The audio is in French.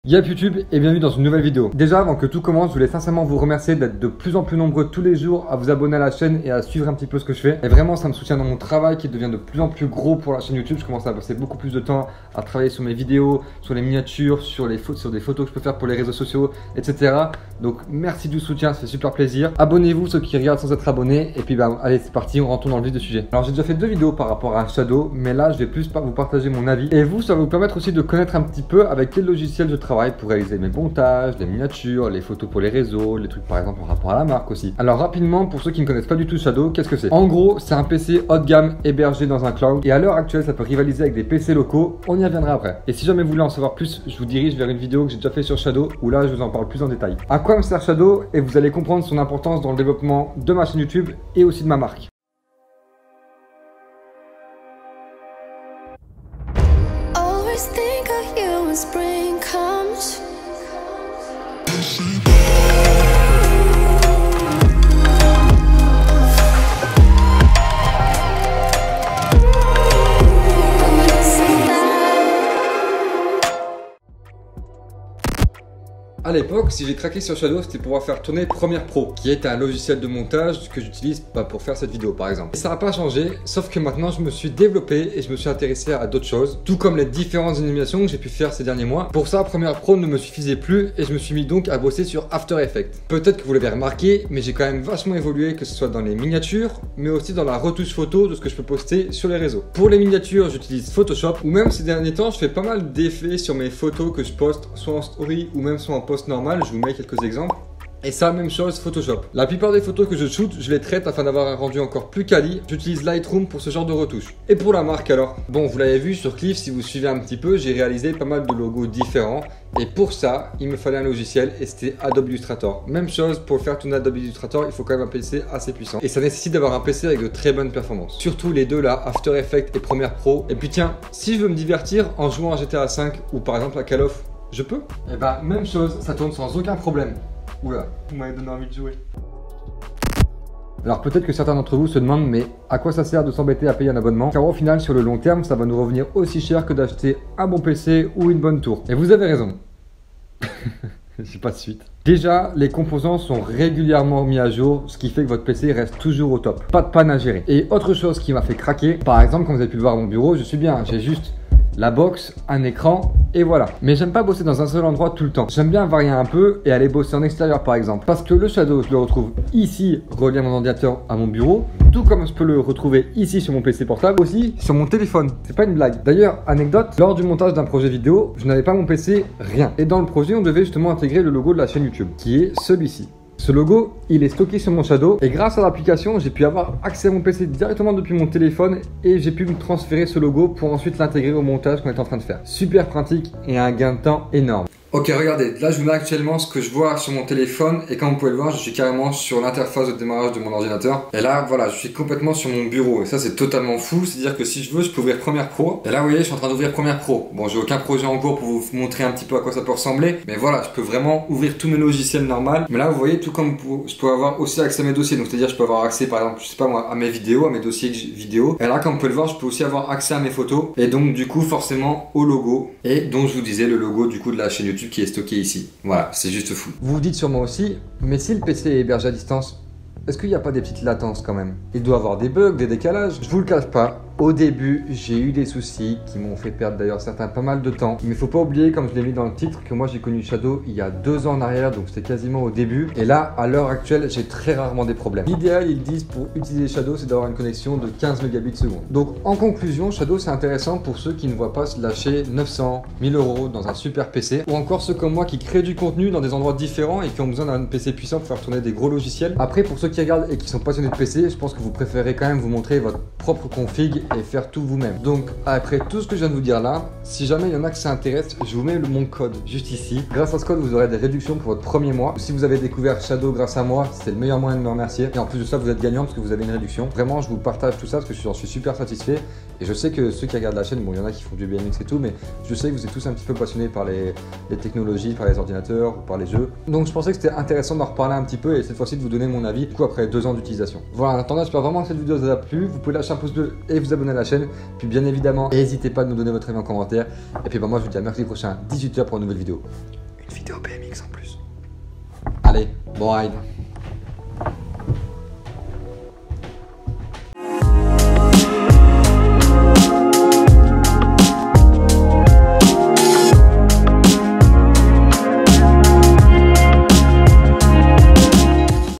Yep YouTube et bienvenue dans une nouvelle vidéo. Déjà avant que tout commence, je voulais sincèrement vous remercier d'être de plus en plus nombreux tous les jours à vous abonner à la chaîne et à suivre un petit peu ce que je fais. Et vraiment ça me soutient dans mon travail qui devient de plus en plus gros pour la chaîne YouTube. Je commence à passer beaucoup plus de temps à travailler sur mes vidéos, sur les miniatures, sur des photos que je peux faire pour les réseaux sociaux, etc. Donc merci du soutien, ça fait super plaisir. Abonnez-vous ceux qui regardent sans être abonnés. Et puis bah allez c'est parti, on rentre dans le vif du sujet. Alors j'ai déjà fait deux vidéos par rapport à Shadow, mais là je vais plus vous partager mon avis. Et vous, ça va vous permettre aussi de connaître un petit peu avec quel logiciel je travaille pour réaliser mes montages, les miniatures, les photos pour les réseaux, les trucs par exemple en rapport à la marque aussi. Alors rapidement, pour ceux qui ne connaissent pas du tout Shadow, qu'est-ce que c'est? En gros, c'est un PC haut de gamme hébergé dans un cloud et à l'heure actuelle, ça peut rivaliser avec des PC locaux. On y reviendra après. Et si jamais vous voulez en savoir plus, je vous dirige vers une vidéo que j'ai déjà fait sur Shadow où là, je vous en parle plus en détail. À quoi me sert Shadow? Et vous allez comprendre son importance dans le développement de ma chaîne YouTube et aussi de ma marque. Think of you when spring comes. À l'époque, si j'ai craqué sur Shadow, c'était pour pouvoir faire tourner Premiere Pro, qui est un logiciel de montage que j'utilise pour faire cette vidéo par exemple. Et ça n'a pas changé, sauf que maintenant je me suis développé et je me suis intéressé à d'autres choses, tout comme les différentes animations que j'ai pu faire ces derniers mois. Pour ça, Premiere Pro ne me suffisait plus et je me suis mis donc à bosser sur After Effects. Peut-être que vous l'avez remarqué, mais j'ai quand même vachement évolué, que ce soit dans les miniatures, mais aussi dans la retouche photo de ce que je peux poster sur les réseaux. Pour les miniatures, j'utilise Photoshop, ou même ces derniers temps, je fais pas mal d'effets sur mes photos que je poste, soit en story ou même soit en post normal. Je vous mets quelques exemples. Et ça, même chose, Photoshop. La plupart des photos que je shoot, je les traite afin d'avoir un rendu encore plus quali. J'utilise Lightroom pour ce genre de retouches. Et pour la marque alors? Bon, vous l'avez vu sur Cliff, si vous suivez un petit peu, j'ai réalisé pas mal de logos différents. Et pour ça, il me fallait un logiciel et c'était Adobe Illustrator. Même chose, pour faire tourner Adobe Illustrator, il faut quand même un PC assez puissant. Et ça nécessite d'avoir un PC avec de très bonnes performances. Surtout les deux là, After Effects et Premiere Pro. Et puis tiens, si je veux me divertir en jouant à GTA 5 ou par exemple à Call of, je peux? Et bah même chose, ça tourne sans aucun problème. Oula, vous m'avez donné envie de jouer. Alors peut-être que certains d'entre vous se demandent mais à quoi ça sert de s'embêter à payer un abonnement? Car au final sur le long terme ça va nous revenir aussi cher que d'acheter un bon PC ou une bonne tour. Et vous avez raison. J'ai pas de suite. Déjà, les composants sont régulièrement mis à jour, ce qui fait que votre PC reste toujours au top. Pas de panne à gérer. Et autre chose qui m'a fait craquer, par exemple, comme vous avez pu le voir à mon bureau, je suis bien, j'ai juste la box, un écran et voilà. Mais j'aime pas bosser dans un seul endroit tout le temps. J'aime bien varier un peu et aller bosser en extérieur par exemple. Parce que le Shadow, je le retrouve ici, relié à mon ordinateur à mon bureau. Tout comme je peux le retrouver ici sur mon PC portable, aussi sur mon téléphone. C'est pas une blague. D'ailleurs, anecdote, lors du montage d'un projet vidéo, je n'avais pas mon PC, rien. Et dans le projet, on devait justement intégrer le logo de la chaîne YouTube, qui est celui-ci. Ce logo, il est stocké sur mon Shadow et grâce à l'application, j'ai pu avoir accès à mon PC directement depuis mon téléphone et j'ai pu me transférer ce logo pour ensuite l'intégrer au montage qu'on est en train de faire. Super pratique et un gain de temps énorme. Ok, regardez, là je vous mets actuellement ce que je vois sur mon téléphone et comme vous pouvez le voir, je suis carrément sur l'interface de démarrage de mon ordinateur. Et là, voilà, je suis complètement sur mon bureau et ça c'est totalement fou, c'est-à-dire que si je veux, je peux ouvrir Premiere Pro. Et là, vous voyez, je suis en train d'ouvrir Premiere Pro. Bon, j'ai aucun projet en cours pour vous montrer un petit peu à quoi ça peut ressembler, mais voilà, je peux vraiment ouvrir tous mes logiciels normaux. Mais là, vous voyez, tout comme je peux avoir aussi accès à mes dossiers, donc c'est-à-dire je peux avoir accès par exemple, je sais pas moi, à mes vidéos, à mes dossiers vidéo. Et là, comme vous pouvez le voir, je peux aussi avoir accès à mes photos et donc du coup forcément au logo et donc je vous disais le logo du coup de la chaîne YouTube qui est stocké ici. Voilà, c'est juste fou. Vous vous dites sûrement aussi, mais si le PC est hébergé à distance, est-ce qu'il n'y a pas des petites latences quand même? Il doit avoir des bugs, des décalages. Je vous le cache pas, au début, j'ai eu des soucis qui m'ont fait perdre d'ailleurs certains pas mal de temps. Mais il faut pas oublier, comme je l'ai mis dans le titre, que moi j'ai connu Shadow il y a 2 ans en arrière, donc c'était quasiment au début. Et là, à l'heure actuelle, j'ai très rarement des problèmes. L'idéal, ils disent pour utiliser Shadow, c'est d'avoir une connexion de 15 mégabits seconde. Donc en conclusion, Shadow c'est intéressant pour ceux qui ne voient pas se lâcher 900, 1000 euros dans un super PC. Ou encore ceux comme moi qui créent du contenu dans des endroits différents et qui ont besoin d'un PC puissant pour faire tourner des gros logiciels. Après, pour ceux qui regardent et qui sont passionnés de PC, je pense que vous préférez quand même vous montrer votre propre config et faire tout vous-même. Donc après tout ce que je viens de vous dire là, si jamais il y en a que ça intéresse, je vous mets mon code juste ici. Grâce à ce code, vous aurez des réductions pour votre premier mois. Si vous avez découvert Shadow grâce à moi, c'est le meilleur moyen de me remercier. Et en plus de ça, vous êtes gagnant parce que vous avez une réduction. Vraiment, je vous partage tout ça parce que j'en suis super satisfait. Et je sais que ceux qui regardent la chaîne, bon, il y en a qui font du BMX et tout, mais je sais que vous êtes tous un petit peu passionnés par les technologies, par les ordinateurs, par les jeux. Donc je pensais que c'était intéressant d'en reparler un petit peu et cette fois-ci de vous donner mon avis, du coup après 2 ans d'utilisation. Voilà, en attendant, j'espère vraiment que cette vidéo vous a plu. Vous pouvez lâcher un pouce bleu et vous vous abonner à la chaîne. Puis bien évidemment, n'hésitez pas à nous donner votre avis en commentaire. Et puis moi je vous dis à mercredi prochain, 18 h pour une nouvelle vidéo. Une vidéo BMX en plus. Allez, bon ride.